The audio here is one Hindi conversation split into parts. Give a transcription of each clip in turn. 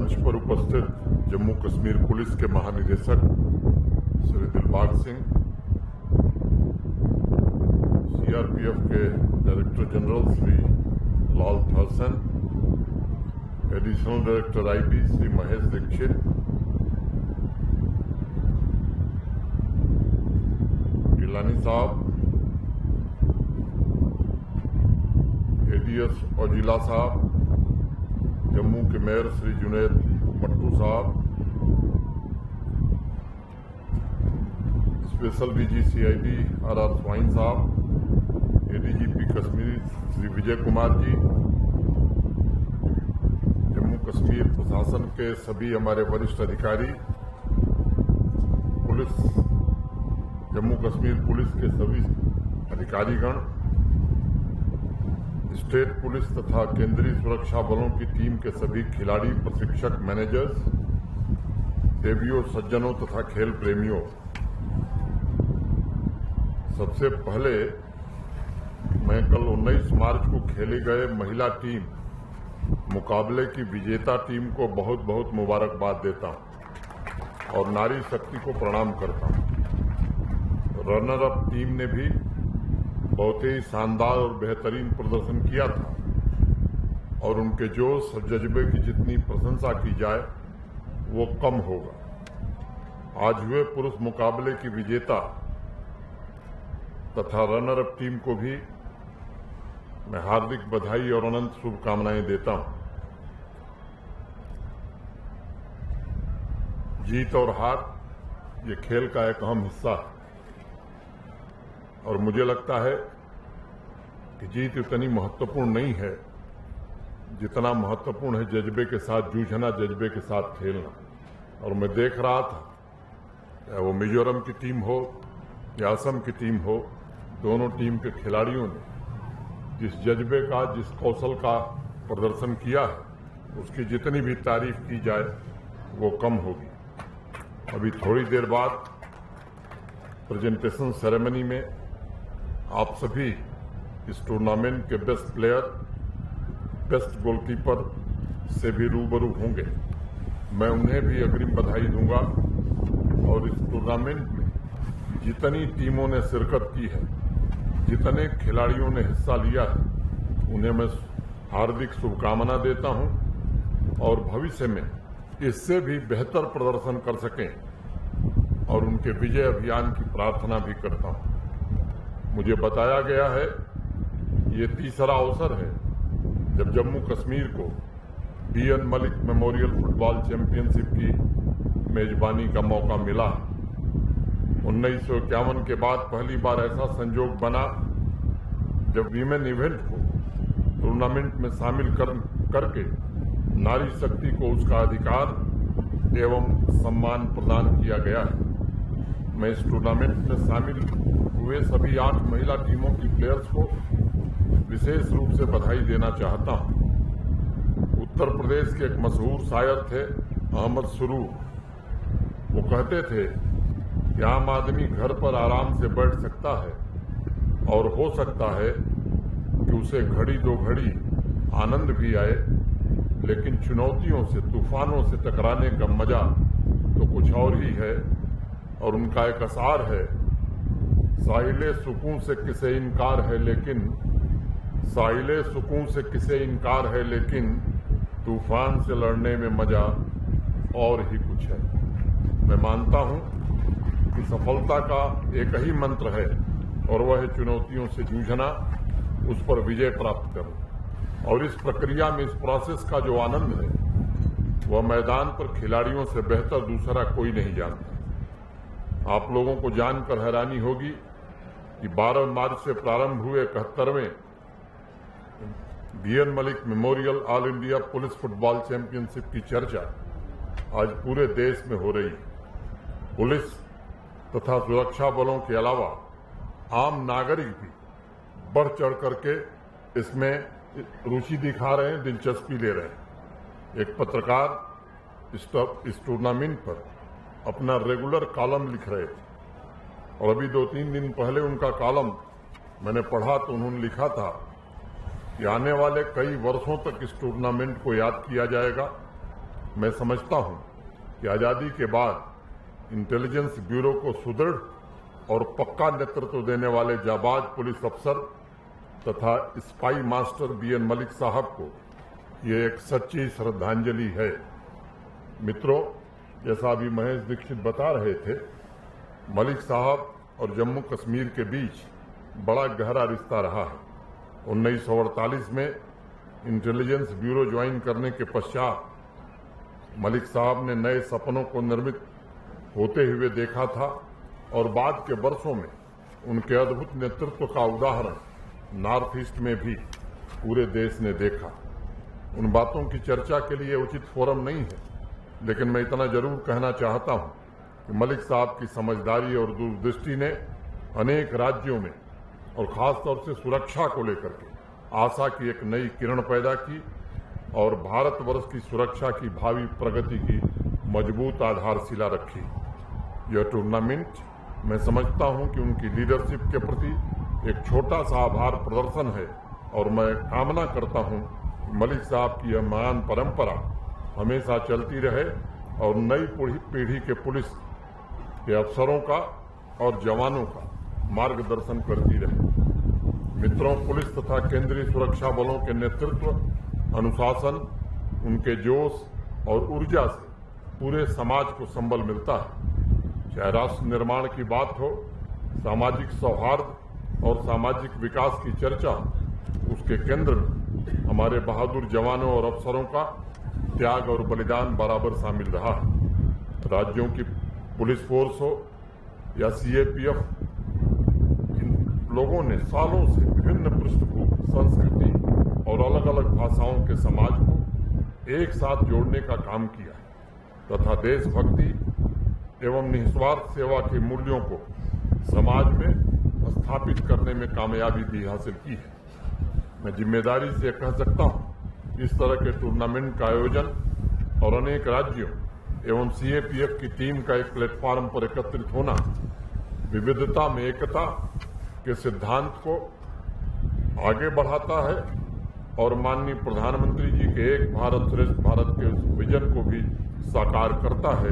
मंच पर उपस्थित जम्मू कश्मीर पुलिस के महानिदेशक श्री दिलबाग सिंह, सीआरपीएफ के director general Shri Lal Tharsan, additional director IB Shri Mahesh Dikshit, Gilani साहब, एडीएस औजिला साहब, जम्मू के mayor Shri Junaid Mattu sahab, special DG CID R Swain sahab, ADGP Kashmir Shri Vijay Kumar ji, Jammu Kashmir प्रशासन के सभी हमारे वरिष्ठ अधिकारी, जम्मू कश्मीर पुलिस के सभी अधिकारीगण, स्टेट पुलिस तथा केंद्रीय सुरक्षा बलों की टीम के सभी खिलाड़ी, प्रशिक्षक, मैनेजर्स, देवियों, सज्जनों तथा खेल प्रेमियों, सबसे पहले मैं कल 19 मार्च को खेले गए महिला टीम मुकाबले की विजेता टीम को बहुत बहुत मुबारकबाद देता हूं और नारी शक्ति को प्रणाम करता हूं। रनर अप टीम ने भी बहुत ही शानदार और बेहतरीन प्रदर्शन किया था और उनके जोश और जज्बे की जितनी प्रशंसा की जाए वो कम होगा। आज हुए पुरुष मुकाबले की विजेता तथा रनर अप टीम को भी मैं हार्दिक बधाई और अनंत शुभकामनाएं देता हूं। जीत और हार ये खेल का एक अहम हिस्सा है और मुझे लगता है कि जीत इतनी महत्वपूर्ण नहीं है जितना महत्वपूर्ण है जज्बे के साथ जूझना, जज्बे के साथ खेलना। और मैं देख रहा था, चाहे वो मिजोरम की टीम हो या असम की टीम हो, दोनों टीम के खिलाड़ियों ने जिस जज्बे का, जिस कौशल का प्रदर्शन किया है, उसकी जितनी भी तारीफ की जाए वो कम होगी। अभी थोड़ी देर बाद प्रेजेंटेशन सेरेमनी में आप सभी इस टूर्नामेंट के बेस्ट प्लेयर, बेस्ट गोलकीपर से भी रूबरू होंगे। मैं उन्हें भी अग्रिम बधाई दूंगा और इस टूर्नामेंट में जितनी टीमों ने शिरकत की है, जितने खिलाड़ियों ने हिस्सा लिया है, उन्हें मैं हार्दिक शुभकामना देता हूं और भविष्य में इससे भी बेहतर प्रदर्शन कर सकें और उनके विजय अभियान की प्रार्थना भी करता हूं। मुझे बताया गया है ये तीसरा अवसर है जब जम्मू कश्मीर को B N Malik memorial football championship की मेजबानी का मौका मिला। 1951 के बाद पहली बार ऐसा संजोग बना जब वीमेन इवेंट को टूर्नामेंट में शामिल करके नारी शक्ति को उसका अधिकार एवं सम्मान प्रदान किया गया है। मैं इस टूर्नामेंट में शामिल हुए सभी 8 महिला टीमों की प्लेयर्स को विशेष रूप से बधाई देना चाहता हूं। उत्तर प्रदेश के एक मशहूर शायर थे अहमद सुरूर। वो कहते थे कि आम आदमी घर पर आराम से बैठ सकता है और हो सकता है कि उसे घड़ी दो घड़ी आनंद भी आए, लेकिन चुनौतियों से, तूफानों से टकराने का मजा तो कुछ और ही है। और उनका एक अशार है, साहिले सुकून से किसे इनकार है लेकिन, साहिले सुकून से किसे इनकार है लेकिन तूफान से लड़ने में मजा और ही कुछ है। मैं मानता हूं कि सफलता का एक ही मंत्र है और वह है चुनौतियों से जूझना, उस पर विजय प्राप्त करना। और इस प्रक्रिया में, इस प्रोसेस का जो आनंद है वह मैदान पर खिलाड़ियों से बेहतर दूसरा कोई नहीं जानता। आप लोगों को जानकर हैरानी होगी कि 12 मार्च से प्रारंभ हुए 71वें BN Malik memorial all India police football championship की चर्चा आज पूरे देश में हो रही है। पुलिस तथा सुरक्षा बलों के अलावा आम नागरिक भी बढ़ चढ़ करके इसमें रुचि दिखा रहे हैं, दिलचस्पी ले रहे हैं। एक पत्रकार इस टूर्नामेंट पर अपना रेगुलर कॉलम लिख रहे थे और अभी 2-3 दिन पहले उनका कॉलम मैंने पढ़ा तो उन्होंने लिखा था कि आने वाले कई वर्षों तक इस टूर्नामेंट को याद किया जाएगा मैं समझता हूं कि आजादी के बाद इंटेलिजेंस ब्यूरो को सुदृढ़ और पक्का नेतृत्व देने वाले जाबाज पुलिस अफसर तथा स्पाई मास्टर बीएन मलिक साहब को ये एक सच्ची श्रद्धांजलि है। मित्रों, जैसा अभी महेश दीक्षित बता रहे थे, मलिक साहब और जम्मू कश्मीर के बीच बड़ा गहरा रिश्ता रहा है। 1948 में इंटेलिजेंस ब्यूरो ज्वाइन करने के पश्चात मलिक साहब ने नए सपनों को निर्मित होते हुए देखा था और बाद के वर्षों में उनके अद्भुत नेतृत्व का उदाहरण नॉर्थ ईस्ट में भी पूरे देश ने देखा। उन बातों की चर्चा के लिए उचित फोरम नहीं है, लेकिन मैं इतना जरूर कहना चाहता हूं कि मलिक साहब की समझदारी और दूरदृष्टि ने अनेक राज्यों में और खासतौर से सुरक्षा को लेकर के आशा की एक नई किरण पैदा की और भारतवर्ष की सुरक्षा की भावी प्रगति की मजबूत आधारशिला रखी। यह टूर्नामेंट मैं समझता हूं कि उनकी लीडरशिप के प्रति एक छोटा सा आभार प्रदर्शन है और मैं कामना करता हूं कि मलिक साहब की यह महान परंपरा हमेशा चलती रहे और नई पीढ़ी के पुलिस के अफसरों का और जवानों का मार्गदर्शन करती रहे। मित्रों, पुलिस तथा केंद्रीय सुरक्षा बलों के नेतृत्व, अनुशासन, उनके जोश और ऊर्जा से पूरे समाज को संबल मिलता है। चाहे राष्ट्र निर्माण की बात हो, सामाजिक सौहार्द और सामाजिक विकास की चर्चा, उसके केंद्र में हमारे बहादुर जवानों और अफसरों का त्याग और बलिदान बराबर शामिल रहा है। राज्यों की पुलिस फोर्स हो या सीएपीएफ, इन लोगों ने सालों से विभिन्न पृष्ठभूमि, संस्कृति और अलग अलग भाषाओं के समाज को एक साथ जोड़ने का काम किया है तथा देशभक्ति एवं निस्वार्थ सेवा के मूल्यों को समाज में स्थापित करने में कामयाबी भी हासिल की है। मैं जिम्मेदारी से कह सकता हूं, इस तरह के टूर्नामेंट का आयोजन और अनेक राज्यों एवं सीएपीएफ की टीम का एक प्लेटफॉर्म पर एकत्रित होना विविधता में एकता के सिद्धांत को आगे बढ़ाता है और माननीय प्रधानमंत्री जी के एक भारत श्रेष्ठ भारत के विजन को भी साकार करता है,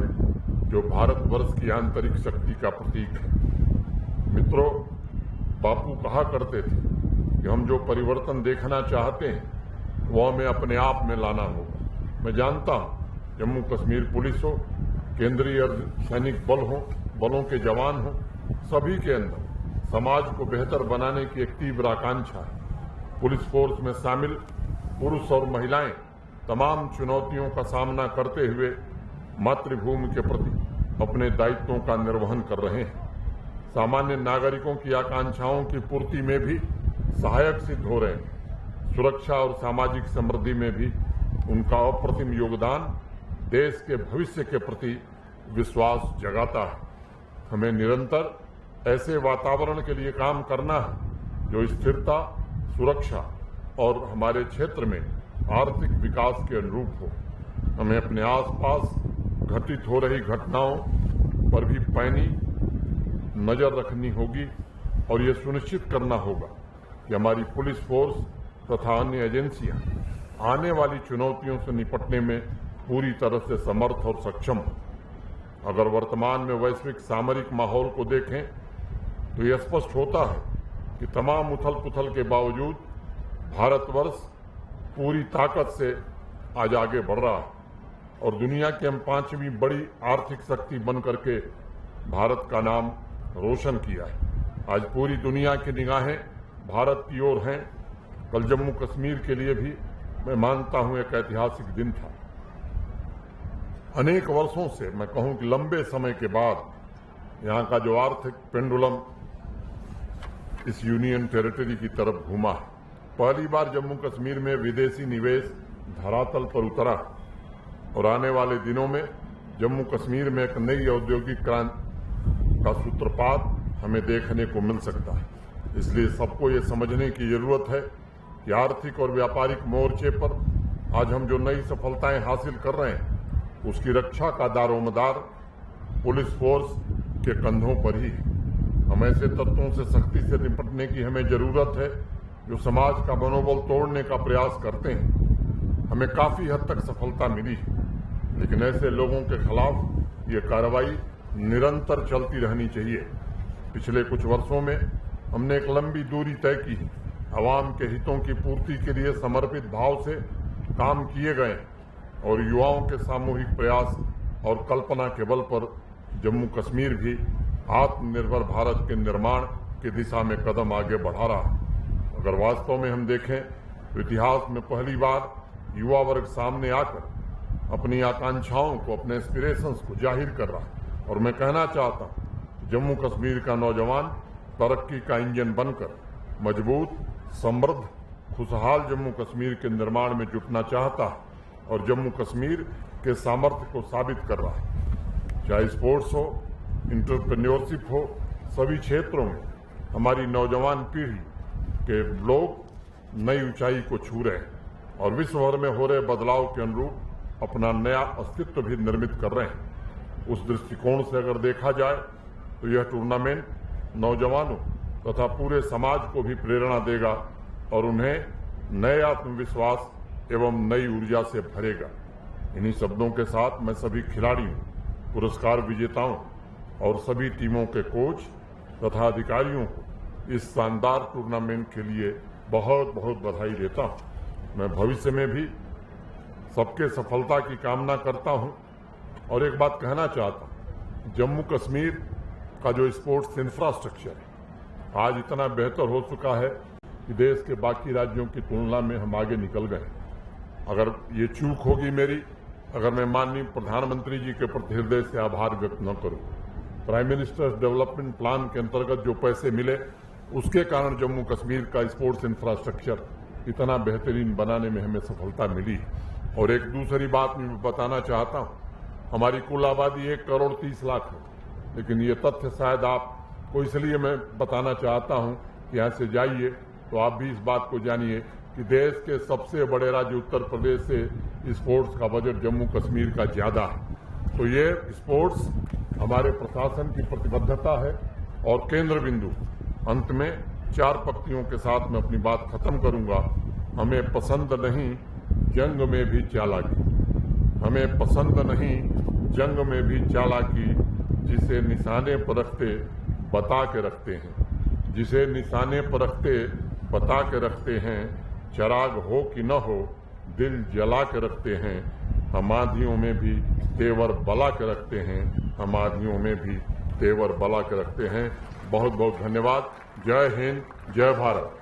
जो भारतवर्ष की आंतरिक शक्ति का प्रतीक है। मित्रों, बापू कहा करते थे कि हम जो परिवर्तन देखना चाहते हैं वो हमें अपने आप में लाना होगा। मैं जानता हूं, जम्मू कश्मीर पुलिस हो, केंद्रीय सैनिक बल हो, बलों के जवान हो, सभी के अंदर समाज को बेहतर बनाने की एक तीव्र आकांक्षा है। पुलिस फोर्स में शामिल पुरुष और महिलाएं तमाम चुनौतियों का सामना करते हुए मातृभूमि के प्रति अपने दायित्वों का निर्वहन कर रहे हैं। सामान्य नागरिकों की आकांक्षाओं की पूर्ति में भी सहायक सिद्ध हो रहे हैं। सुरक्षा और सामाजिक समृद्धि में भी उनका अप्रतिम योगदान देश के भविष्य के प्रति विश्वास जगाता है। हमें निरंतर ऐसे वातावरण के लिए काम करना है जो स्थिरता, सुरक्षा और हमारे क्षेत्र में आर्थिक विकास के अनुरूप हो। हमें अपने आसपास घटित हो रही घटनाओं पर भी पैनी नजर रखनी होगी और ये सुनिश्चित करना होगा कि हमारी पुलिस फोर्स तथा अन्य एजेंसियां आने वाली चुनौतियों से निपटने में पूरी तरह से समर्थ और सक्षम हो। अगर वर्तमान में वैश्विक सामरिक माहौल को देखें तो यह स्पष्ट होता है कि तमाम उथल पुथल के बावजूद भारतवर्ष पूरी ताकत से आज आगे बढ़ रहा है और दुनिया की हम 5वीं बड़ी आर्थिक शक्ति बनकर के भारत का नाम रोशन किया है। आज पूरी दुनिया की निगाहें भारत की ओर हैं। कल जम्मू कश्मीर के लिए भी मैं मानता हूं एक ऐतिहासिक दिन था। अनेक वर्षों से, मैं कहूं कि लंबे समय के बाद यहां का जो आर्थिक पेंडुलम इस यूनियन टेरिटरी की तरफ घूमा है। पहली बार जम्मू कश्मीर में विदेशी निवेश धरातल पर उतरा और आने वाले दिनों में जम्मू कश्मीर में एक नई औद्योगिक क्रांति का सूत्रपात हमें देखने को मिल सकता है। इसलिए सबको ये समझने की जरूरत है कि आर्थिक और व्यापारिक मोर्चे पर आज हम जो नई सफलताएं हासिल कर रहे हैं उसकी रक्षा का दारोमदार पुलिस फोर्स के कंधों पर ही है। हम ऐसे तत्वों से सख्ती से निपटने की हमें जरूरत है जो समाज का मनोबल तोड़ने का प्रयास करते हैं। हमें काफी हद तक सफलता मिली है, लेकिन ऐसे लोगों के खिलाफ ये कार्रवाई निरंतर चलती रहनी चाहिए। पिछले कुछ वर्षों में हमने एक लंबी दूरी तय की है। आवाम के हितों की पूर्ति के लिए समर्पित भाव से काम किए गए और युवाओं के सामूहिक प्रयास और कल्पना के बल पर जम्मू कश्मीर भी आत्मनिर्भर भारत के निर्माण की दिशा में कदम आगे बढ़ा रहा है। अगर वास्तव में हम देखें तो इतिहास में पहली बार युवा वर्ग सामने आकर अपनी आकांक्षाओं को, अपने एस्पिरेशंस को जाहिर कर रहा है। और मैं कहना चाहता हूं, जम्मू कश्मीर का नौजवान तरक्की का इंजन बनकर मजबूत, समृद्ध, खुशहाल जम्मू कश्मीर के निर्माण में जुटना चाहता है और जम्मू कश्मीर के सामर्थ्य को साबित कर रहा है। चाहे स्पोर्ट्स हो, इंटरप्रेन्योरशिप हो, सभी क्षेत्रों में हमारी नौजवान पीढ़ी के लोग नई ऊंचाई को छू रहे हैं और विश्व भर में हो रहे बदलाव के अनुरूप अपना नया अस्तित्व भी निर्मित कर रहे हैं। उस दृष्टिकोण से अगर देखा जाए तो यह टूर्नामेंट नौजवानों तथा पूरे समाज को भी प्रेरणा देगा और उन्हें नए आत्मविश्वास एवं नई ऊर्जा से भरेगा। इन्हीं शब्दों के साथ मैं सभी खिलाड़ियों, पुरस्कार विजेताओं और सभी टीमों के कोच तथा अधिकारियों को इस शानदार टूर्नामेंट के लिए बहुत बहुत बधाई देता हूं। मैं भविष्य में भी सबके सफलता की कामना करता हूं और एक बात कहना चाहता हूं, जम्मू कश्मीर का जो स्पोर्ट्स इंफ्रास्ट्रक्चर है आज इतना बेहतर हो चुका है कि देश के बाकी राज्यों की तुलना में हम आगे निकल गए। अगर ये चूक होगी मेरी, अगर मैं माननीय प्रधानमंत्री जी के प्रति हृदय से आभार व्यक्त न करूं। प्राइम मिनिस्टर्स डेवलपमेंट प्लान के अंतर्गत जो पैसे मिले उसके कारण जम्मू कश्मीर का स्पोर्ट्स इंफ्रास्ट्रक्चर इतना बेहतरीन बनाने में हमें सफलता मिली। और एक दूसरी बात मैं बताना चाहता हूं, हमारी कुल आबादी 1,30,00,000 है, लेकिन ये तथ्य शायद आपको इसलिए मैं बताना चाहता हूं कि यहाँ से जाइए तो आप भी इस बात को जानिए कि देश के सबसे बड़े राज्य उत्तर प्रदेश से स्पोर्ट्स का बजट जम्मू कश्मीर का ज्यादा है। तो ये स्पोर्ट्स हमारे प्रशासन की प्रतिबद्धता है। और केंद्र बिंदु अंत में 4 पंक्तियों के साथ मैं अपनी बात खत्म करूंगा। हमें पसंद नहीं जंग में भी चालाकी, हमें पसंद नहीं जंग में भी चालाकी, जिसे निशाने पर रखते बता के रखते हैं, जिसे निशाने पर रखते बता के रखते हैं, चराग हो कि न हो दिल जला के रखते हैं, हम आंधियों में भी तेवर बला के रखते हैं, हम आंधियों में भी तेवर बला के रखते हैं। बहुत बहुत धन्यवाद। जय हिंद, जय भारत।